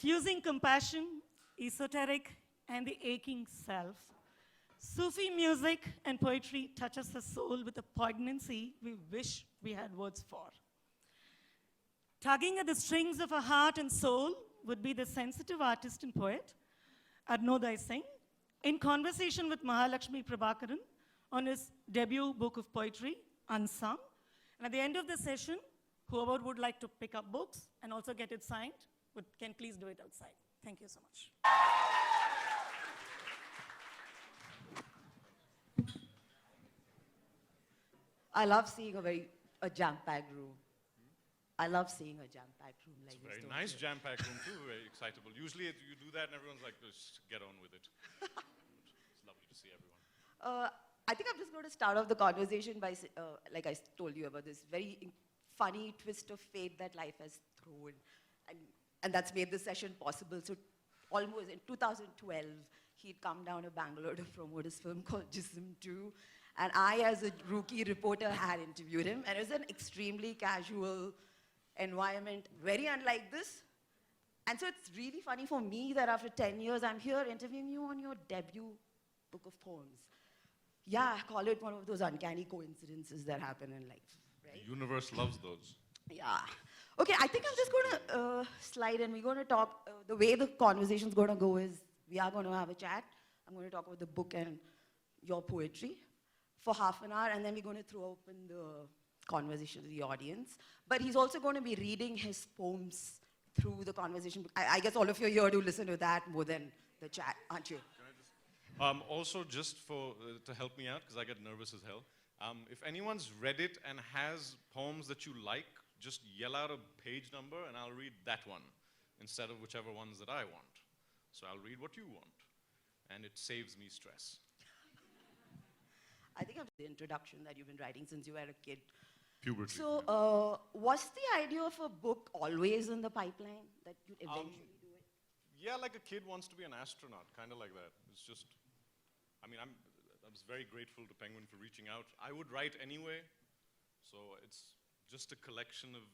Fusing compassion, esoteric, and the aching self, Sufi music and poetry touches the soul with a poignancy we wish we had words for. Tugging at the strings of our heart and soul would be the sensitive artist and poet, Arunoday Singh, in conversation with Mahalakshmi Prabhakaran on his debut book of poetry, Unsung. And at the end of the session, whoever would like to pick up books and also get it signed, can please do it outside. Thank you so much. I love seeing a jam-packed room. I love seeing a jam-packed room like this. Very nice jam-packed room too, very excitable. Usually you do that and everyone's like, just get on with it. It's lovely to see everyone. I think I'm just going to start off the conversation by, like I told you about this very funny twist of fate that life has thrown. And that's made this session possible. So almost in 2012, he'd come down to Bangalore to promote his film called Jism 2. And I, as a rookie reporter, had interviewed him. And it was an extremely casual environment, very unlike this. And so it's really funny for me that after 10 years, I'm here interviewing you on your debut book of poems. Yeah, call it one of those uncanny coincidences that happen in life, right? The universe loves those. Yeah. Okay, I think I'm just going to slide in. We're going to talk, the way the conversation's going to go is we are going to have a chat. I'm going to talk about the book and your poetry for half an hour, and then we're going to throw open the conversation to the audience. But he's also going to be reading his poems through the conversation. I guess all of you are here to listen to that more than the chat, aren't you? Also, just to help me out, because I get nervous as hell, if anyone's read it and has poems that you like, just yell out a page number and I'll read that one instead of whichever ones that I want. So I'll read what you want, and it saves me stress. I think of the introduction that you've been writing since you were a kid. Puberty. So, was the idea of a book always in the pipeline, that you'd eventually do it? Yeah, like a kid wants to be an astronaut, kind of like that. It's just, I mean, I was very grateful to Penguin for reaching out. I would write anyway, so it's just a collection of,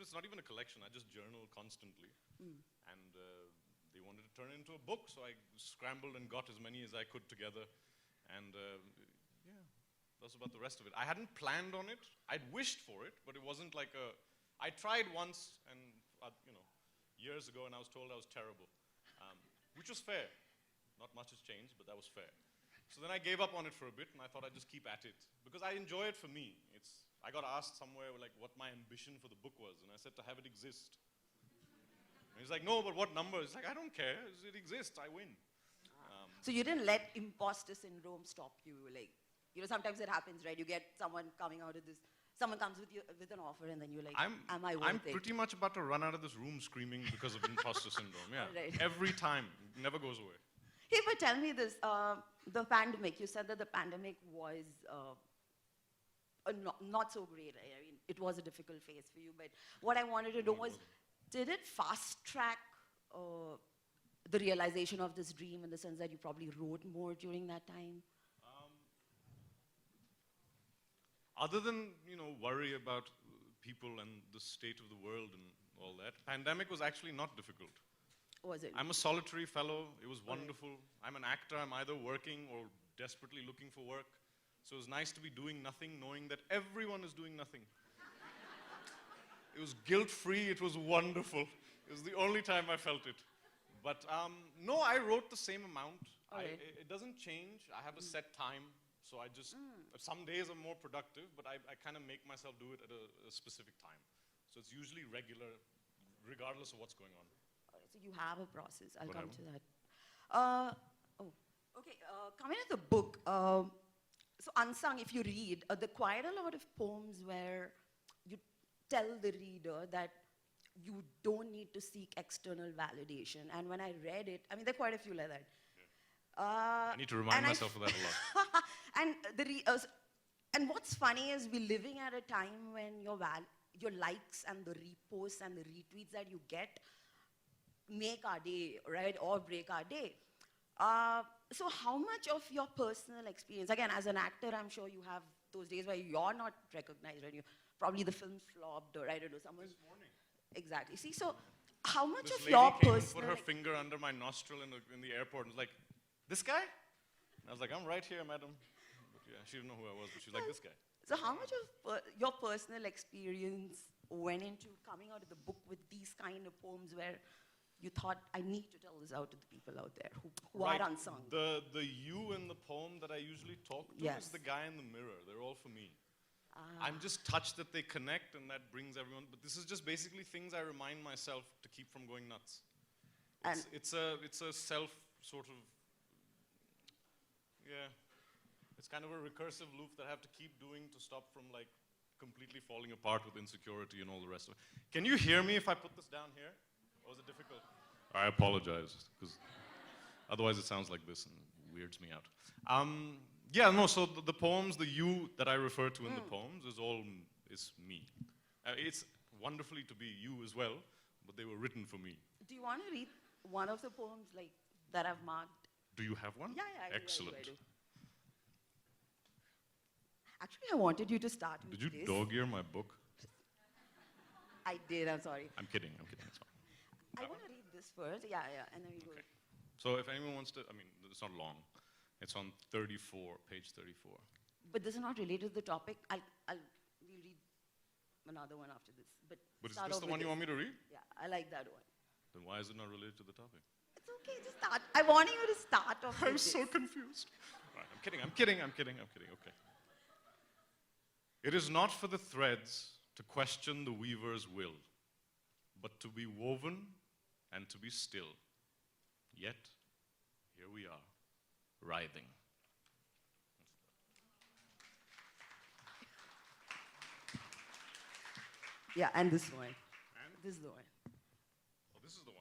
it's not even a collection, I just journal constantly. And they wanted to turn it into a book, so I scrambled and got as many as I could together. And yeah, that's about the rest of it. I hadn't planned on it. I'd wished for it, but it wasn't like I tried once, and years ago, and I was told I was terrible, which was fair. Not much has changed, but that was fair. So then I gave up on it for a bit, and I thought I'd just keep at it, because I enjoy it for me. I got asked somewhere like what my ambition for the book was, and I said to have it exist. And he's like, no, but what number? It's like, I don't care. It exists. I win. So you didn't let imposter syndrome stop you? Like, sometimes it happens, right? You get someone coming out of this, someone comes with an offer, and then you're like, am I worth it? I'm pretty much about to run out of this room screaming because of imposter syndrome. Yeah, right. Every time. It never goes away. Hey, but tell me this, the pandemic, you said that the pandemic was not so great. I mean, it was a difficult phase for you, but what I wanted to know was, did it fast track the realization of this dream in the sense that you probably wrote more during that time? Other than, worry about people and the state of the world and all that, pandemic was actually not difficult. Was it? I'm a solitary fellow. It was wonderful. I'm an actor. I'm either working or desperately looking for work. So it was nice to be doing nothing, knowing that everyone is doing nothing. It was guilt-free. It was wonderful. It was the only time I felt it. But no, I wrote the same amount. It doesn't change. I have a set time. So I just, some days I'm more productive, but I kind of make myself do it at a specific time. So it's usually regular, regardless of what's going on. All right, so you have a process. I'll come to that. Okay, coming to the book. So Unsung, if you read, there are quite a lot of poems where you tell the reader that you don't need to seek external validation. And when I read it, I mean, there are quite a few like that. I need to remind myself of that a lot. And what's funny is we're living at a time when your likes and the reposts and the retweets that you get make our day, right, or break our day. So how much of your personal experience, again, as an actor, I'm sure you have those days where you're not recognized, right? Probably the film flopped, or I don't know, someone. This morning. Exactly. See, so How much This of lady your came and personal... put her finger under my nostril in the airport and was like, this guy? And I was like, I'm right here, madam. But yeah, she didn't know who I was, but she's like, this guy. So how much of your personal experience went into coming out of the book with these kind of poems where you thought, I need to tell this out to the people out there who Right. are unsung? The you in the poem that I usually talk to Yes. is the guy in the mirror. They're all for me. I'm just touched that they connect and that brings everyone. But this is just basically things I remind myself to keep from going nuts. It's a self sort of, yeah. It's kind of a recursive loop that I have to keep doing to stop from like completely falling apart with insecurity and all the rest of it. Can you hear me if I put this down here? Or is it difficult? I apologize, because otherwise it sounds like this and weirds me out. Yeah, no, so the poems, the you that I refer to in the poems is me. It's wonderfully to be you as well, but they were written for me. Do you want to read one of the poems like that I've marked? Do you have one? Yeah, I do, Excellent. I do. Actually, I wanted you to start with Did you this. dog ear my book? I did, I'm sorry. I'm kidding, it's fine. I want to read this first. Yeah, and then we go. Okay. So if anyone wants to, I mean, it's not long. It's on 34, page 34. But this is not related to the topic. We'll read another one after this. But But is start this off the with one you want me to read? Yeah, I like that one. Then why is it not related to the topic? It's okay, just start. I want you to start off I'm with so this. confused. Right, I'm kidding, okay. It is not for the threads to question the weaver's will, but to be woven and to be still. Yet, here we are, writhing. Yeah, and this one. And? This is the one. Oh, this is the one.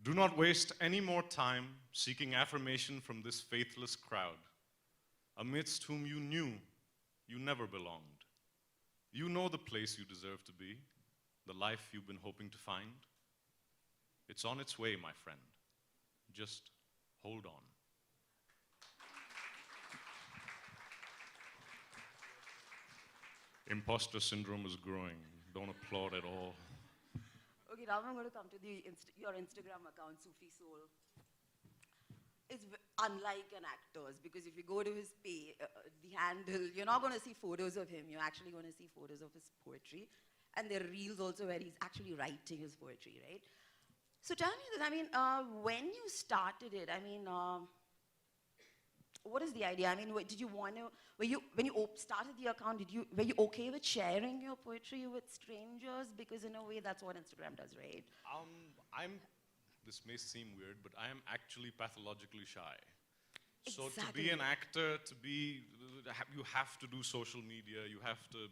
Do not waste any more time seeking affirmation from this faithless crowd, amidst whom you knew you never belonged. You know the place you deserve to be, the life you've been hoping to find. It's on its way, my friend. Just hold on. Imposter syndrome is growing. Don't applaud at all. Okay, now I'm going to come to your Instagram account, Sufi Soul. It's unlike an actor's, because if you go to his the handle, you're not going to see photos of him. You're actually going to see photos of his poetry. And there are reels also where he's actually writing his poetry, right? So tell me this, I mean, when you started it, I mean, what is the idea? I mean, did you want to, when you started the account, were you okay with sharing your poetry with strangers? Because in a way, that's what Instagram does, right? This may seem weird, but I am actually pathologically shy. So to Exactly. be an actor, you have to do social media, you have to,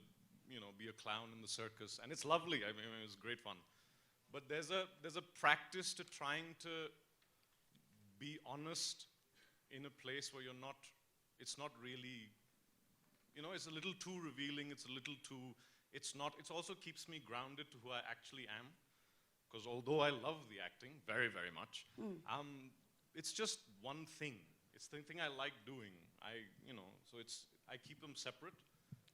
be a clown in the circus, and it's lovely. I mean, it's great fun. But there's a practice to trying to be honest in a place where it's not really, it's a little too revealing, it's a little too, it also keeps me grounded to who I actually am. Because although I love the acting very, very much, it's just one thing. It's the thing I like doing. So I keep them separate,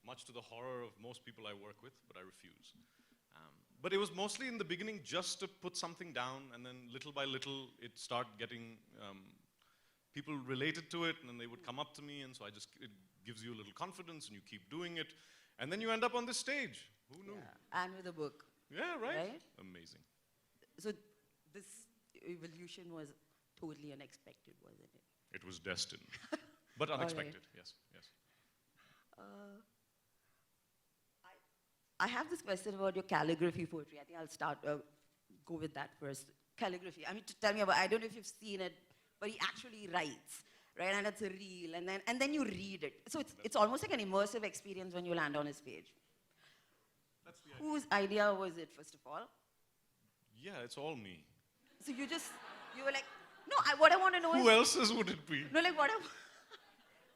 much to the horror of most people I work with, but I refuse. But it was mostly in the beginning just to put something down, and then little by little it started getting, people related to it, and then they would come up to me, and so it gives you a little confidence, and you keep doing it, and then you end up on this stage. Who knew? Yeah. And with a book. Yeah, right? Right? Amazing. So this evolution was totally unexpected, wasn't it? It was destined, but unexpected, yes. I have this question about your calligraphy poetry. I think I'll start, go with that first. Calligraphy, I mean, tell me about, I don't know if you've seen it, but he actually writes, right? And it's a reel, and then you read it. So it's almost like an immersive experience when you land on his page. That's the idea. Whose idea was it, first of all? Yeah, it's all me. So you were like, no, what I want to know is... Who else's would it be? No, like what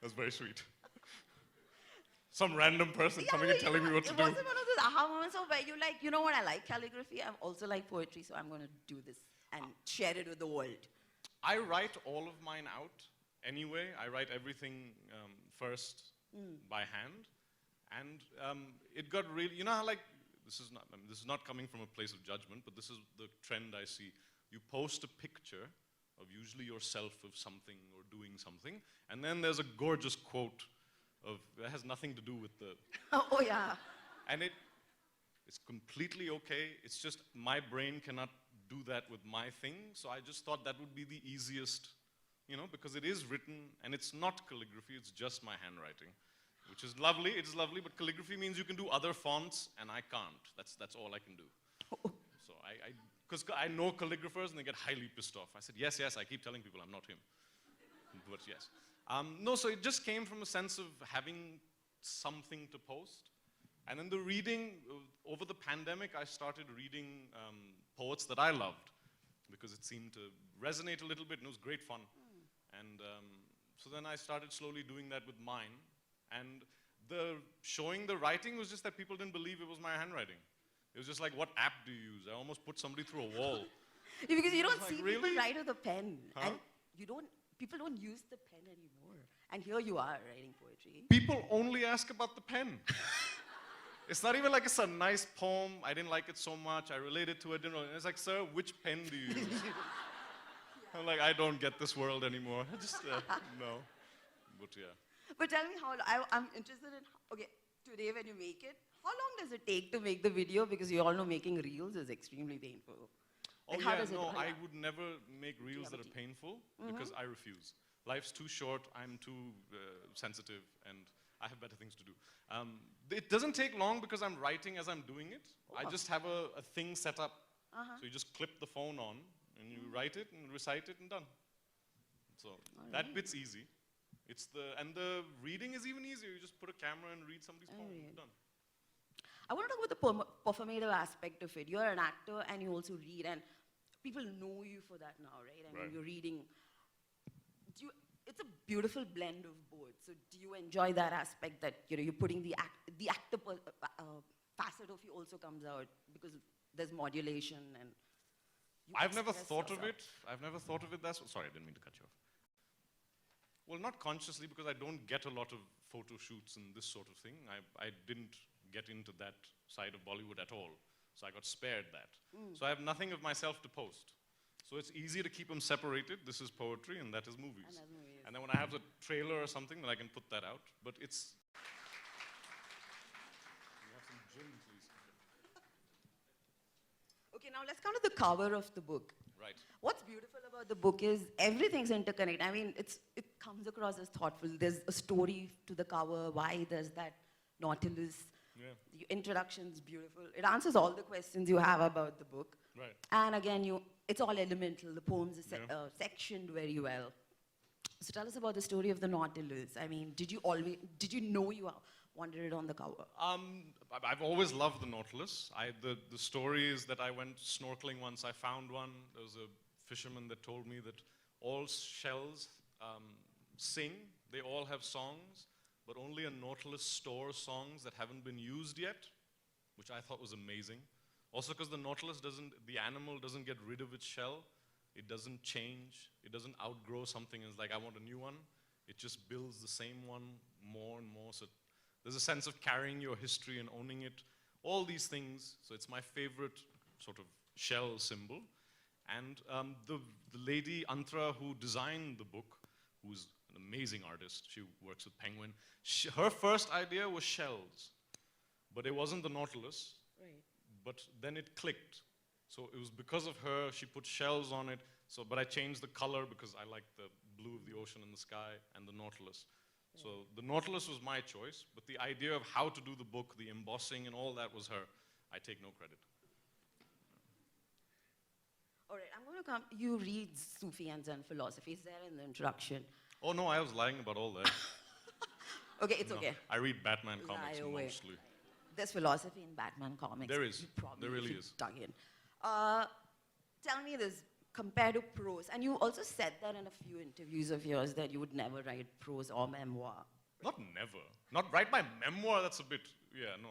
That's very sweet. Some random person coming and telling me what to it do. wasn't one of those aha moments of where you like, you know what, I like calligraphy, I also like poetry, so I'm going to do this and share it with the world. I write all of mine out anyway. I write everything first, by hand. And it got really, you know how like, this is not coming from a place of judgment, but this is the trend I see. You post a picture of usually yourself of something or doing something, and then there's a gorgeous quote that has nothing to do with the... Oh, yeah. And it's completely okay. It's just my brain cannot do that with my thing, so I just thought that would be the easiest, you know, because it is written, and it's not calligraphy, it's just my handwriting. Which is lovely, it's lovely, but calligraphy means you can do other fonts, and I can't. That's all I can do. So because I know calligraphers, and they get highly pissed off. I said, yes, I keep telling people I'm not him. But yes. No, so it just came from a sense of having something to post. And then the reading, over the pandemic, I started reading poets that I loved, because it seemed to resonate a little bit, and it was great fun. And so then I started slowly doing that with mine. And showing the writing was just that people didn't believe it was my handwriting. It was just like, what app do you use? I almost put somebody through a wall. Yeah, because you don't like, see really? people write with a pen. Huh? And people don't use the pen anymore. And here you are writing poetry. People only ask about the pen. It's not even like it's a nice poem. I didn't like it so much. I related to it. You know, it's like, sir, which pen do you use? I'm like, I don't get this world anymore. I just, no. But yeah. But tell me I'm interested in, okay, today when you make it, how long does it take to make the video? Because you all know making reels is extremely painful. Oh Like, how yeah, does it- no, oh, I yeah. would never make reels that are painful because I refuse. Life's too short, I'm too sensitive, and I have better things to do. It doesn't take long because I'm writing as I'm doing it. I just have a thing set up. So you just clip the phone on, and you write it and recite it and done. So that bit's easy. And the reading is even easier. You just put a camera and read somebody's poem, done. I want to talk about the performative aspect of it. You're an actor and you also read, and people know you for that now, right? I mean, you're reading. It's a beautiful blend of both. So do you enjoy that aspect that you're putting the actor facet of you also comes out because there's modulation and you I've never express thought of yourself. it. I've never thought of it that way. Sorry, I didn't mean to cut you off. Well, not consciously, because I don't get a lot of photo shoots and this sort of thing. I didn't get into that side of Bollywood at all. So I got spared that. So I have nothing of myself to post. So it's easy to keep them separated. This is poetry and that is movies. And then when I have a trailer or something, then I can put that out. But it's... You have some gin, please. Okay, now let's come to the cover of the book. Right. What's beautiful about the book is everything's interconnected. I mean, it comes across as thoughtful. There's a story to the cover, why there's that Nautilus. Yeah. The introduction's beautiful. It answers all the questions you have about the book. Right. And again, it's all elemental. The poems are sectioned very well. So tell us about the story of the Nautilus. I mean, did you know you wanted it on the cover? I've always loved the Nautilus. The story is that I went snorkeling once. I found one. There was a fisherman that told me that all shells sing. They all have songs, but only a Nautilus stores songs that haven't been used yet, which I thought was amazing. Also because the Nautilus the animal doesn't get rid of its shell. It doesn't change. It doesn't outgrow something and it's like, I want a new one. It just builds the same one more and more. So there's a sense of carrying your history and owning it. All these things. So it's my favorite sort of shell symbol. And the lady, Antra, who designed the book, who's an amazing artist, she works with Penguin, her first idea was shells. But it wasn't the Nautilus. Right. But then it clicked. So it was because of her, she put shells on it. But I changed the color because I like the blue of the ocean and the sky and the Nautilus. Yeah. So the Nautilus was my choice, but the idea of how to do the book, the embossing and all that was her. I take no credit. All right, I'm going to come. You read Sufi and Zen philosophy. Is there in the introduction? Oh no, I was lying about all that. Okay, it's No, okay. I read Batman comics Lie away. mostly. There's philosophy in Batman comics. There is. You probably There really should is. dug in. Tell me this, compared to prose, and you also said that in a few interviews of yours that you would never write prose or memoir. Not never. Not write my memoir, that's a bit, no.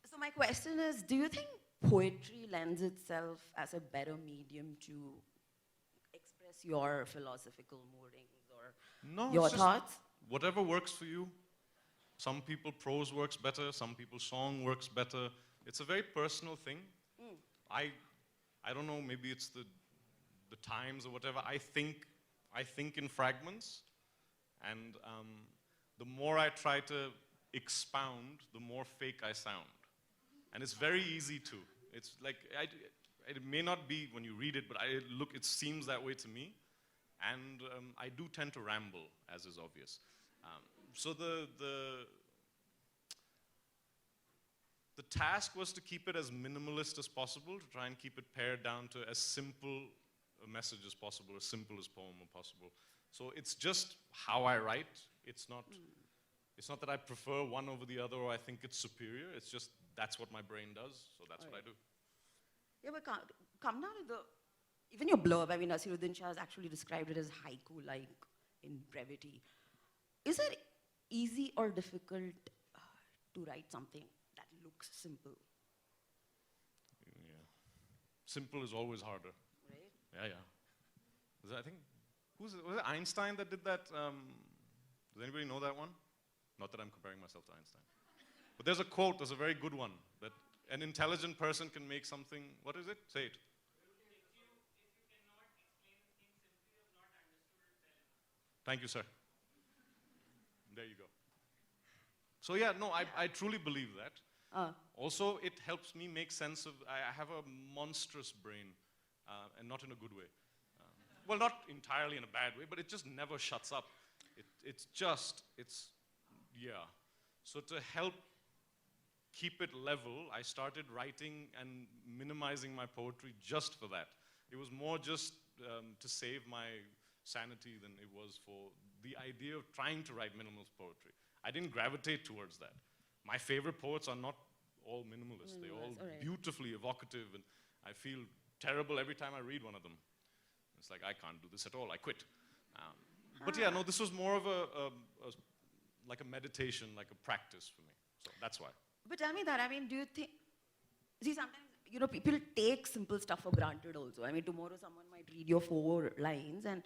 So my question is, do you think poetry lends itself as a better medium to express your philosophical moorings or No, your it's just thoughts? whatever works for you. Some people prose works better, some people song works better. It's a very personal thing. I don't know, maybe it's the times or whatever. I think in fragments, and the more I try to expound, the more fake I sound. And it's very easy to. It's like, it may not be when you read it, but it seems that way to me. And I do tend to ramble, as is obvious. So the task was to keep it as minimalist as possible, to try and keep it pared down to as simple a message as possible, as simple as poem as possible. So it's just how I write. It's not that I prefer one over the other or I think it's superior. It's just that's what my brain does, so that's what I do. Yeah, but come down to even your blurb. I mean, Nasiruddin Shah has actually described it as haiku-like in brevity. Is it easy or difficult to write something that looks simple? Yeah. Simple is always harder. Right? Yeah. I think, was it Einstein that did that? Does anybody know that one? Not that I'm comparing myself to Einstein. But there's a quote, there's a very good one, that an intelligent person can make something, what is it? Say it. Thank you, sir. There you go. So yeah, no, I truly believe that. Also, it helps me make sense of, I have a monstrous brain, and not in a good way. Well, not entirely in a bad way, but it just never shuts up. Yeah. So to help keep it level, I started writing and minimizing my poetry just for that. It was more just to save my sanity than it was for the idea of trying to write minimalist poetry. I didn't gravitate towards that. My favorite poets are not all minimalist. They're all beautifully evocative, and I feel terrible every time I read one of them. It's like, I can't do this at all, I quit. But yeah, no, this was more of like a meditation, like a practice for me. So that's why. But tell me that, I mean, do you think, see, sometimes, people take simple stuff for granted also. I mean, tomorrow someone might read your 4 lines and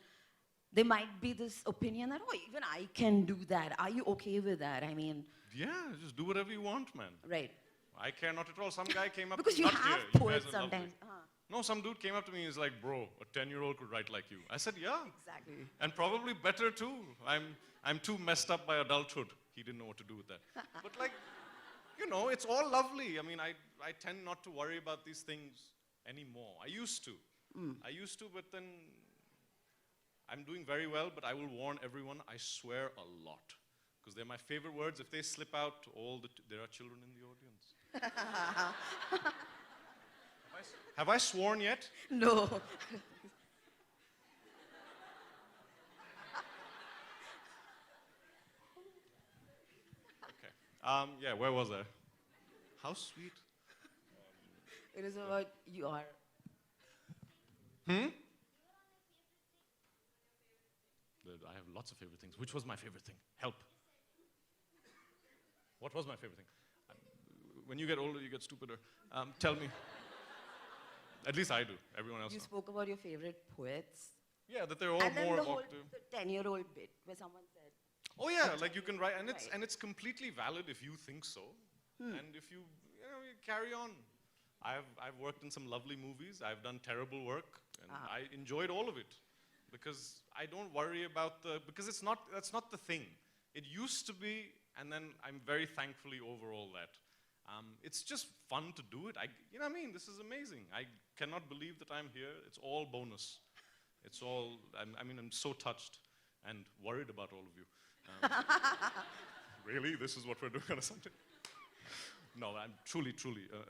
there might be this opinion that, oh, even I can do that. Are you okay with that? I mean... Yeah, just do whatever you want, man. Right. I care not at all. Some guy came up because to you me, have here, poets you guys are sometimes. No, some dude came up to me and he's like, bro, a 10-year-old could write like you. I said, yeah. Exactly. And probably better too. I'm too messed up by adulthood. He didn't know what to do with that. But like, it's all lovely. I mean, I tend not to worry about these things anymore. I used to. But then I'm doing very well, but I will warn everyone, I swear a lot. Because they're my favorite words. If they slip out, there are children in the audience. Have I sworn yet? No. Okay. Yeah, where was I? How sweet. It is about you are. I have lots of favorite things. Which was my favorite thing? Help. What was my favorite thing? When you get older, you get stupider. Tell me. At least I do. Everyone else You knows. spoke about your favorite poets. Yeah, that they're all And then more the whole evocative. the 10-year-old bit where someone said, Oh yeah, like you can write, and Right. it's completely valid if you think so, and if you carry on. I've worked in some lovely movies. I've done terrible work, and I enjoyed all of it, because I don't worry about because that's not the thing. It used to be, and then I'm very thankfully over all that. It's just fun to do it. You know what I mean? This is amazing. I cannot believe that I'm here. It's all bonus. It's all. I'm so touched and worried about all of you. Really? This is what we're doing or something? No, I'm truly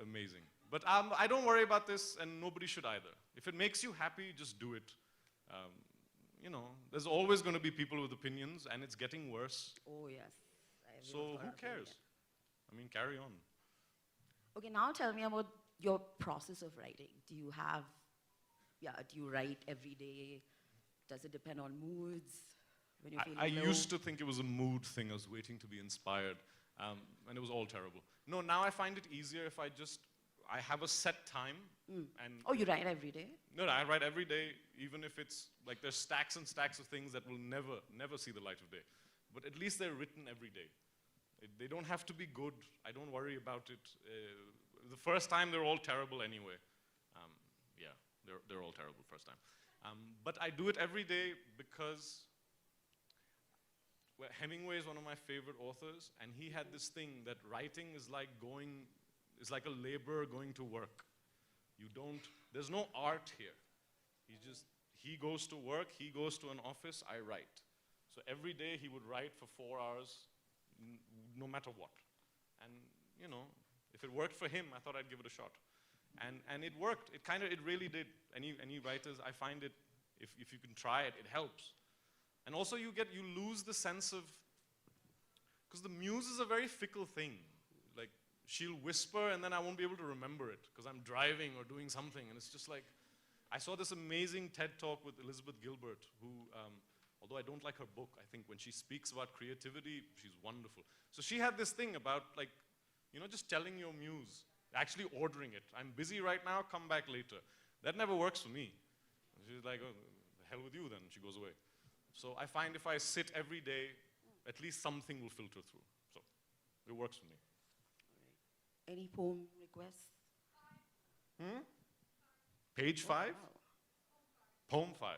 amazing. But I don't worry about this, and nobody should either. If it makes you happy, just do it. There's always going to be people with opinions, and it's getting worse. oh yes. So who cares? I mean, carry on. Okay, now tell me about your process of writing. Do you write every day? Does it depend on moods? When you're feeling I low? used to think it was a mood thing. I was waiting to be inspired, and it was all terrible. No, now I find it easier if I have a set time. And Oh, you write every day? no, I write every day, even if it's like there's stacks and stacks of things that will never see the light of day. but at least they're written every day. They don't have to be good. I don't worry about it. The first time, they're all terrible anyway. Yeah, they're all terrible first time. But I do it every day because Hemingway is one of my favorite authors, and he had this thing that writing is like a laborer going to work. There's no art here. He goes to work, he goes to an office, I write. So every day he would write for 4 hours, no matter what. And, you know, if it worked for him, I thought I'd give it a shot. And it worked. It really did. Any writers, I find it, if you can try it, it helps. And also you lose the sense of, because the muse is a very fickle thing. Like, she'll whisper and then I won't be able to remember it because I'm driving or doing something. And it's just like, I saw this amazing TED Talk with Elizabeth Gilbert, who, although I don't like her book, I think when she speaks about creativity, she's wonderful. So she had this thing about, like, you know, just telling your muse, actually ordering it. I'm busy right now, come back later. That never works for me. She's like, oh, the hell with you then, she goes away. So I find if I sit every day, at least something will filter through. So it works for me. All right. Any poem requests? Page 5? Wow. Poem 5.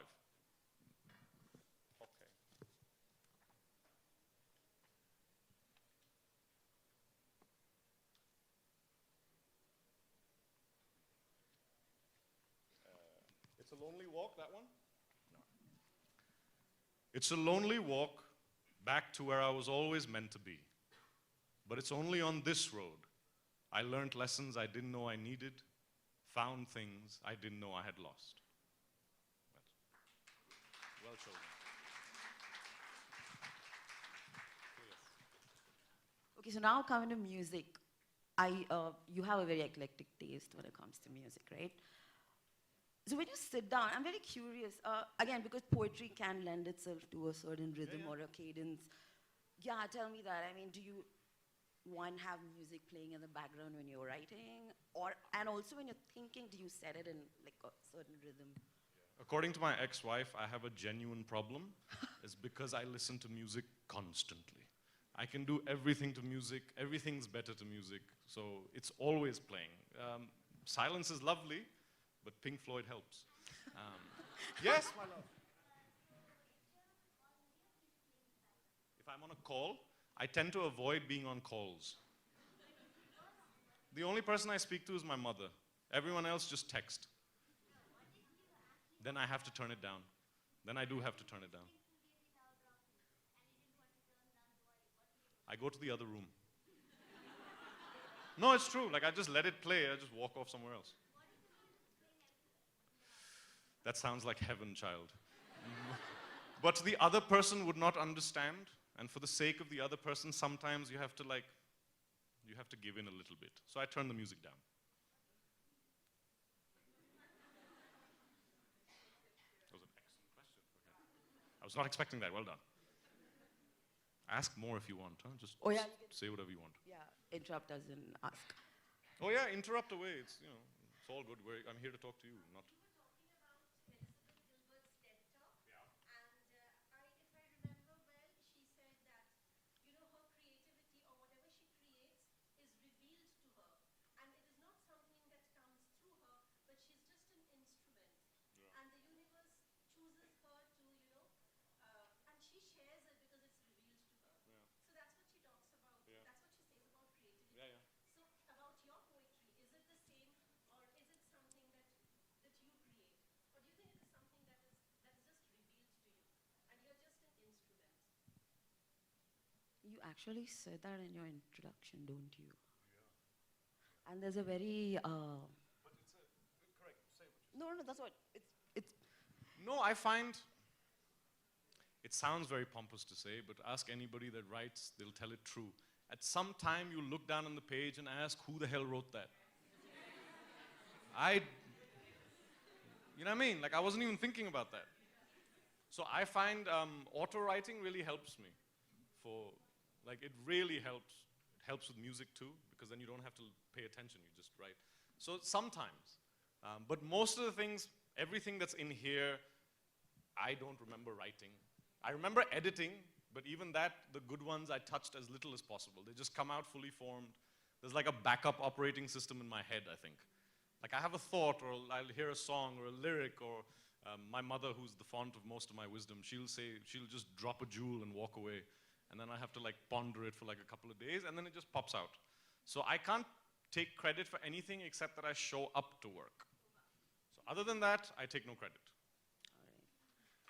Okay. It's a lonely walk, that one? No. It's a lonely walk back to where I was always meant to be. But it's only on this road I learned lessons I didn't know I needed, found things I didn't know I had lost. Well chosen. Okay, so now coming to music. You have a very eclectic taste when it comes to music, right? So when you sit down, I'm very curious, again, because poetry can lend itself to a certain rhythm or a cadence. Yeah, tell me that. I mean, do you, one, have music playing in the background when you're writing? And also when you're thinking, do you set it in like a certain rhythm? According to my ex-wife, I have a genuine problem. It's because I listen to music constantly. I can do everything to music. Everything's better to music. So it's always playing. Silence is lovely, but Pink Floyd helps. Yes, my love. If I'm on a call, I tend to avoid being on calls. The only person I speak to is my mother. Everyone else just text. Then I have to turn it down. Then I do have to turn it down. I go to the other room. No, it's true. Like, I just let it play. I just walk off somewhere else. That sounds like heaven, child. But the other person would not understand. And for the sake of the other person, sometimes you have to give in a little bit. So I turn the music down. That was an excellent question. Okay. I was not expecting that. Well done. Ask more if you want. Huh? Just say whatever you want. Yeah, interrupt us and ask. Oh yeah, interrupt away. It's, you know, it's all good. I'm here to talk to you, not. You actually said that in your introduction, don't you? Yeah. And there's a very. But it's correct. Say what you No, that's what it's. No, I find it sounds very pompous to say, but ask anybody that writes, they'll tell it true. At some time, you look down on the page and ask, who the hell wrote that? You know what I mean? Like, I wasn't even thinking about that. So I find auto-writing really helps me. It really helps. It helps with music too, because then you don't have to pay attention, you just write. So sometimes. But most of the things, everything that's in here, I don't remember writing. I remember editing, But even that, the good ones, I touched as little as possible. They just come out fully formed. There's like a backup operating system in my head, I think. Like I have a thought, or I'll hear a song or a lyric, or my mother, who's the font of most of my wisdom, she'll just drop a jewel and walk away. And then I have to like ponder it for like a couple of days, and then it just pops out. So I can't take credit for anything except that I show up to work. So other than that, I take no credit. All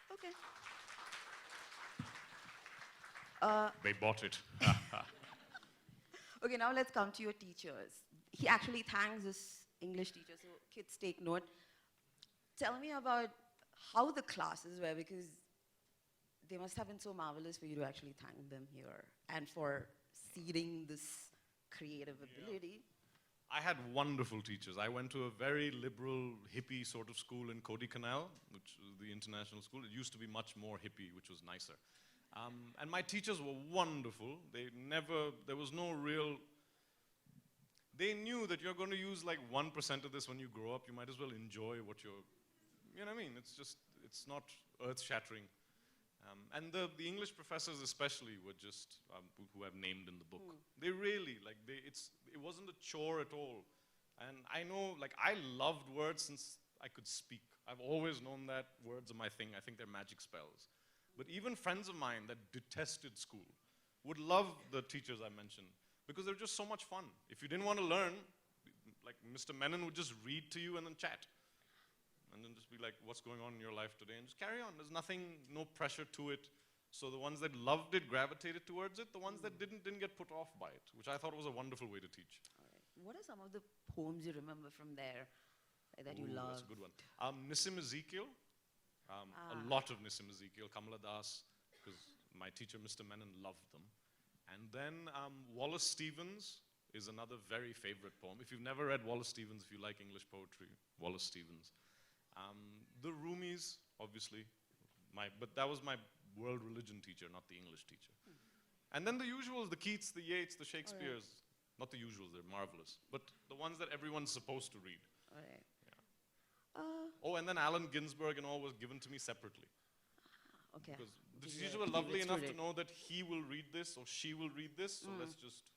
right. Okay. They bought it. Okay, now let's come to your teachers. He actually thanks his English teacher, so kids take note. Tell me about how the classes were, because they must have been so marvelous for you to actually thank them here and for seeding this creative ability. I had wonderful teachers. I went to a very liberal, hippie sort of school in Kodaikanal, which was the international school. It used to be much more hippie, which was nicer. And my teachers were wonderful. There was no real, they knew that you're going to use like 1% of this when you grow up. You might as well enjoy what you know what I mean? It's not earth-shattering. And the English professors especially were just, who I've named in the book. They really, like, it wasn't a chore at all. And I know, like, I loved words since I could speak. I've always known that words are my thing. I think they're magic spells. But even friends of mine that detested school would love the teachers I mentioned because they're just so much fun. If you didn't want to learn, like Mr. Menon would just read to you and then chat. And then just be like, what's going on in your life today? And just carry on. There's nothing, no pressure to it. So the ones that loved it gravitated towards it. The ones that didn't get put off by it, which I thought was a wonderful way to teach. All right. What are some of the poems you remember from there that you love? That's a good one. Nissim Ezekiel. A lot of Nissim Ezekiel, Kamala Das, because my teacher, Mr. Menon, loved them. And then Wallace Stevens is another very favorite poem. If you've never read Wallace Stevens, if you like English poetry, Wallace Stevens. The Rumis, obviously, but that was my world religion teacher, not the English teacher. And then the usuals, the Keats, the Yeats, the Shakespeares. Right. Not the usuals, they're marvelous, but the ones that everyone's supposed to read. All right. Oh, and then Allen Ginsberg and all was given to me separately. Okay. Because the teachers were lovely enough to know that he will read this or she will read this, so let's just,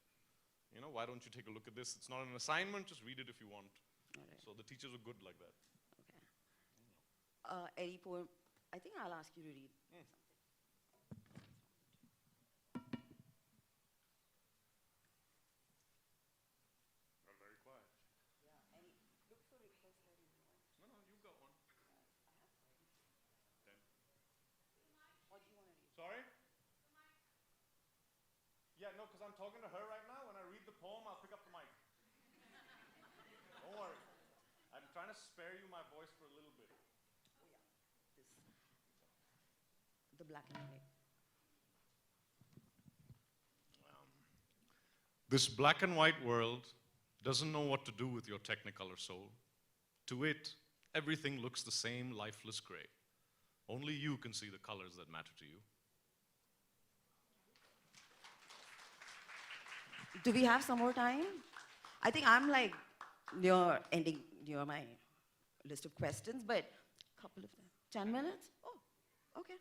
why don't you take a look at this? It's not an assignment, just read it if you want. Right. So the teachers were good like that. Okay. Any poem, I think I'll ask you to read. I'm very quiet. Yeah. Look for requests. No, you got one. Okay. What do you want to read? Sorry? Yeah, no, because I'm talking to her right now. When I read the poem, I'll pick up the mic. Don't worry. I'm trying to spare you my voice for a little bit. Oh, yeah. The black and white. This black and white world doesn't know what to do with your technicolor soul. To it, everything looks the same lifeless gray. Only you can see the colors that matter to you. Do we have some more time? I think I'm like near my list of questions, but a couple of them. 10 minutes? Oh, okay.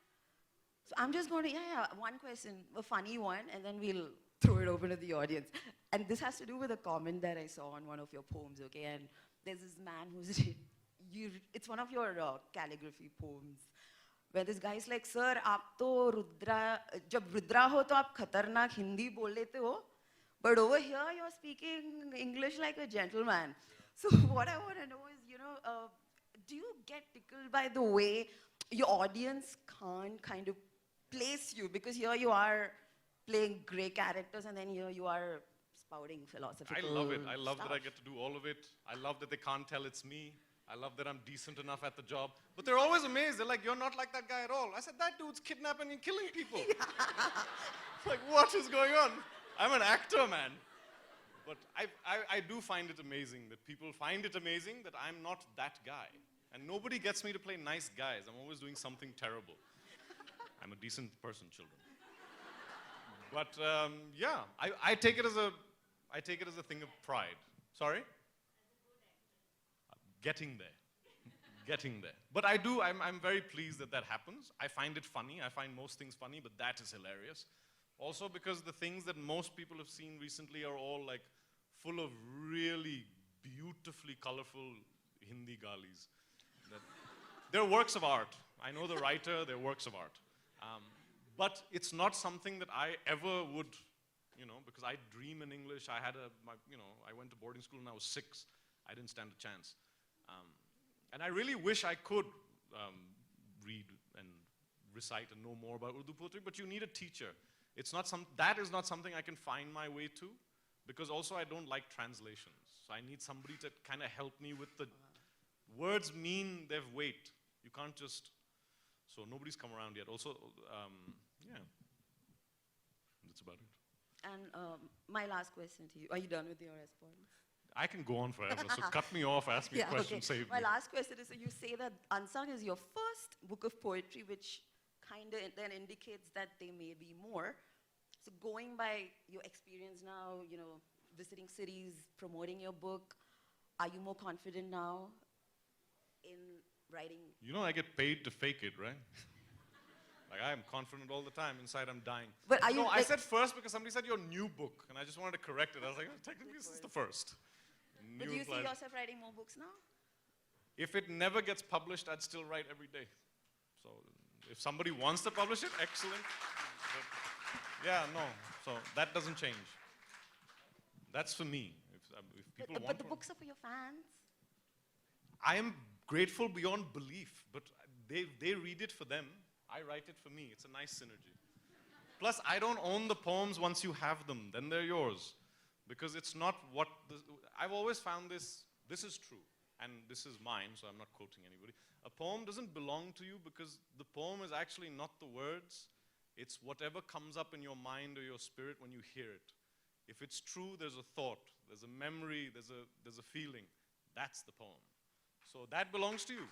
So I'm just going to, one question, a funny one, and then we'll throw it open to the audience. And this has to do with a comment that I saw on one of your poems, okay? And there's this man who's, it's one of your calligraphy poems, where this guy's like, sir, aap to Rudra, jab Rudra ho to aap khatarnak Hindi bol lete ho, but over here you're speaking English like a gentleman. So what I want to know is, do you get tickled by the way your audience can't kind of place you? Because here you are playing grey characters, and then here you are spouting philosophical I love it. I love stuff. that I get to do all of it. I love that they can't tell it's me. I love that I'm decent enough at the job. But they're always amazed. They're like, you're not like that guy at all. I said, that dude's kidnapping and killing people. It's like, what is going on? I'm an actor, man. But I do find it amazing that people find it amazing that I'm not that guy. And nobody gets me to play nice guys. I'm always doing something terrible. I'm a decent person, children. But yeah, I take it as a thing of pride. Sorry? Getting there. getting there. But I'm very pleased that that happens. I find it funny. I find most things funny, but that is hilarious. Also because the things that most people have seen recently are all like full of really beautifully colorful Hindi galis. They're works of art. I know the writer, they're works of art. But it's not something that I ever would, because I dream in English. I went to boarding school when I was 6. I didn't stand a chance. And I really wish I could read and recite and know more about Urdu poetry, but you need a teacher. That is not something I can find my way to, because also I don't like translations. So I need somebody to kind of help me with the words mean they have weight. You can't just, so nobody's come around yet. Also, yeah, that's about it. And my last question to you, are you done with your response? I can go on forever, so cut me off, ask me a question, save My me. last question is, so you say that Unsung is your first book of poetry, which kind of then indicates that there may be more. So going by your experience now, visiting cities, promoting your book, are you more confident now in writing? I get paid to fake it, right? Like, I am confident all the time. Inside, I'm dying. But are you, I said first because somebody said your new book, and I just wanted to correct it. I was like, technically, this is the first. But do you see yourself writing more books now? If it never gets published, I'd still write every day. So if somebody wants to publish it, excellent. But yeah, no. So that doesn't change. That's for me. If people want But the one. books are for your fans. I am grateful beyond belief, but they read it for them. I write it for me. It's a nice synergy. Plus, I don't own the poems once you have them. Then they're yours. Because it's not what... I've always found this is true. And this is mine, so I'm not quoting anybody. A poem doesn't belong to you because the poem is actually not the words. It's whatever comes up in your mind or your spirit when you hear it. If it's true, there's a thought, there's a memory, there's a feeling. That's the poem. So that belongs to you.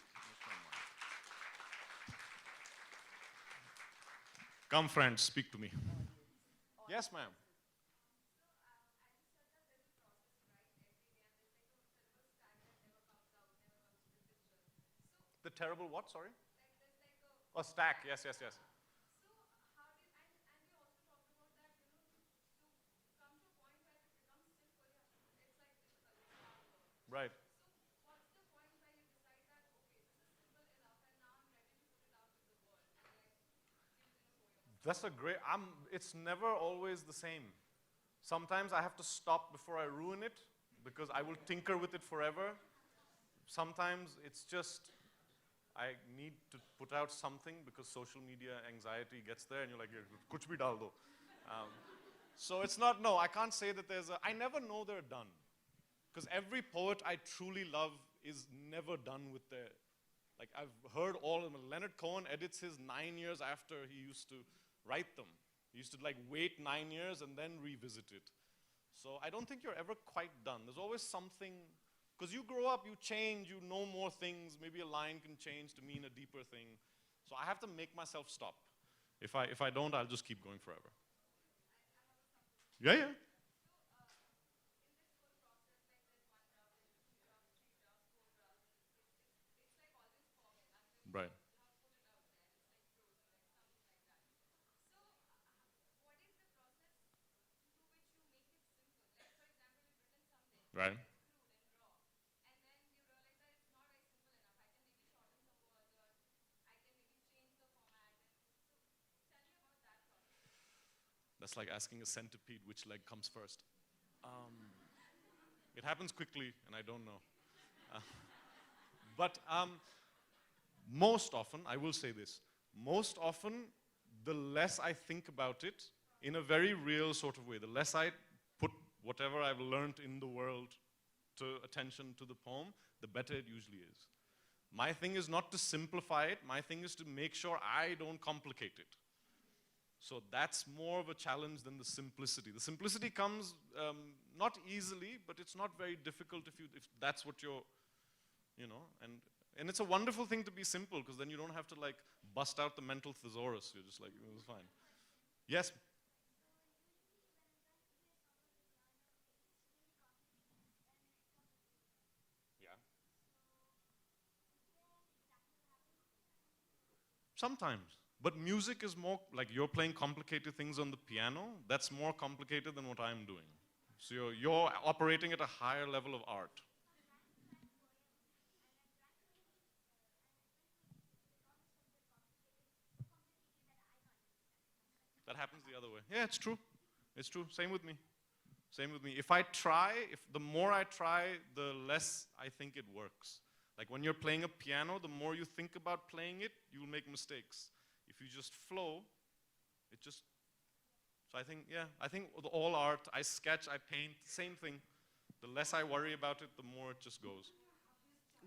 Come, friends, speak to me. Yes, ma'am. The terrible what, sorry? Oh, stack, yes. Right. That's a great, it's never always the same. Sometimes I have to stop before I ruin it because I will tinker with it forever. Sometimes it's just, I need to put out something because social media anxiety gets there and you're like, kuch bhi dal do. So it's not, no, I can't say that I never know they're done. Because every poet I truly love is never done with their, like I've heard all of them. Leonard Cohen edits his 9 years after he used to write them. He used to like wait 9 years and then revisit it. So I don't think you're ever quite done. There's always something, because you grow up, you change, you know more things. Maybe a line can change to mean a deeper thing. So I have to make myself stop. If I don't, I'll just keep going forever. Yeah. Right. Right. That's like asking a centipede which leg comes first. It happens quickly, and I don't know. But most often, I will say this, most often, the less I think about it, in a very real sort of way, the less I put whatever I've learned in the world to attention to the poem, the better it usually is. My thing is not to simplify it, my thing is to make sure I don't complicate it. So that's more of a challenge than the simplicity. The simplicity comes not easily, but it's not very difficult if that's what you're, and it's a wonderful thing to be simple, because then you don't have to like bust out the mental thesaurus. You're just like, it's fine. Yes? Yeah. Sometimes. But music is more, like you're playing complicated things on the piano, that's more complicated than what I'm doing. So you're operating at a higher level of art. That happens the other way. Yeah, it's true. It's true. Same with me. Same with me. If the more I try, the less I think it works. Like when you're playing a piano, the more you think about playing it, you'll make mistakes. If you just flow, it just, so I think, yeah, I think with all art, I sketch, I paint, same thing. The less I worry about it, the more it just goes.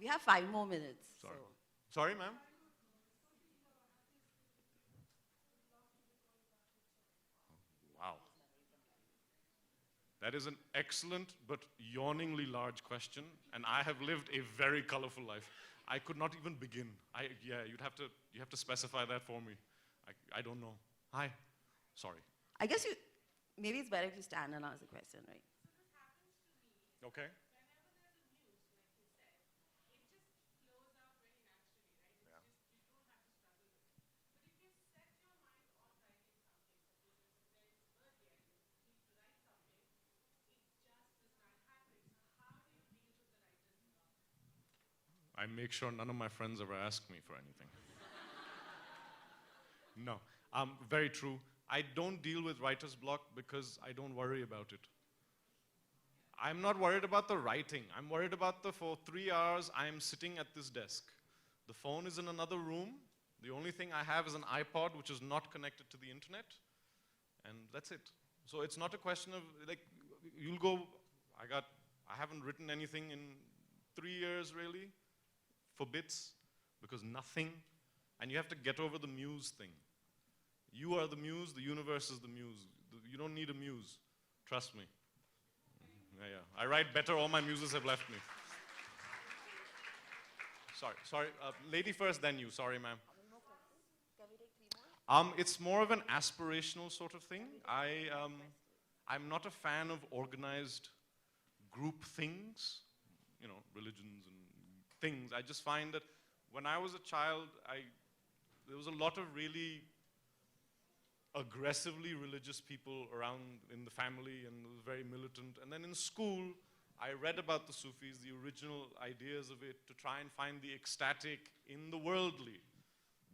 We have 5 more minutes. Sorry. So. Sorry, ma'am? Wow. That is an excellent but yawningly large question, and I have lived a very colorful life. I could not even begin. Yeah, you have to specify that for me. I don't know. Hi. Sorry. I guess maybe it's better if you stand and ask the question, right? Okay. I make sure none of my friends ever ask me for anything. No, very true. I don't deal with writer's block because I don't worry about it. I'm not worried about the writing. I'm worried about for 3 hours, I'm sitting at this desk. The phone is in another room. The only thing I have is an iPod, which is not connected to the internet. And that's it. So it's not a question of, like, you'll go, I haven't written anything in 3 years, really, for bits, because nothing, and you have to get over the muse thing. You are the muse, the universe is the muse. You don't need a muse, trust me. Yeah. I write better, all my muses have left me. Sorry, lady first, then you, sorry ma'am. It's more of an aspirational sort of thing. I'm not a fan of organized group things, religions and things. I just find that when I was a child, there was a lot of really aggressively religious people around in the family, and it was very militant. And then in school, I read about the Sufis, the original ideas of it, to try and find the ecstatic in the worldly.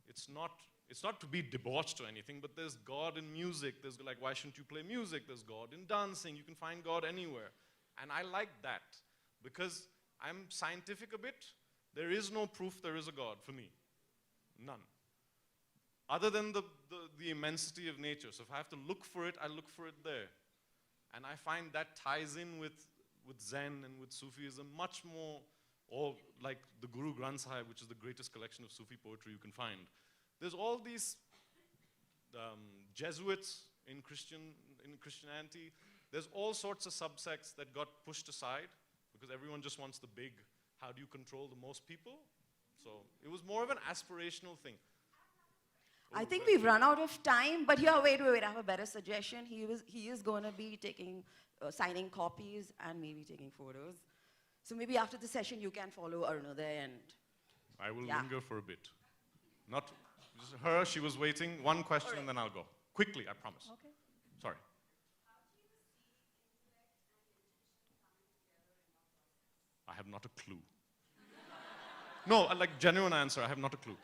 It's not to be debauched or anything, but there's God in music. There's like, why shouldn't you play music? There's God in dancing. You can find God anywhere. And I like that because I'm scientific a bit. There is no proof there is a God for me. None. Other than the immensity of nature. So if I have to look for it, I look for it there. And I find that ties in with Zen and with Sufism much more, or like the Guru Granth Sahib, which is the greatest collection of Sufi poetry you can find. There's all these Jesuits in Christianity. There's all sorts of subsects that got pushed aside because everyone just wants the big, how do you control the most people? So it was more of an aspirational thing. I think we've run out of time, but here, wait, I have a better suggestion. He is going to be signing copies and maybe taking photos. So maybe after the session, you can follow Arunoday and... I will linger for a bit. Not just her, she was waiting. One question and then I'll go. Quickly, I promise. Okay. Sorry. I have not a clue. No, like genuine answer, I have not a clue.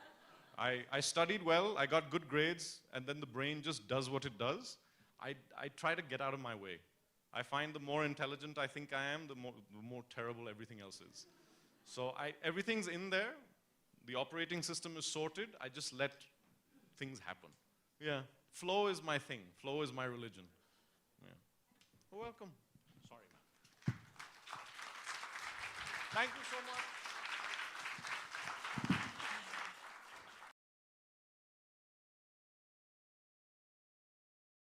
I studied well, I got good grades, and then the brain just does what it does. I try to get out of my way. I find the more intelligent I think I am, the more terrible everything else is. So everything's in there. The operating system is sorted. I just let things happen. Yeah, flow is my thing. Flow is my religion. Yeah. Well, welcome. Sorry, man. Thank you so much.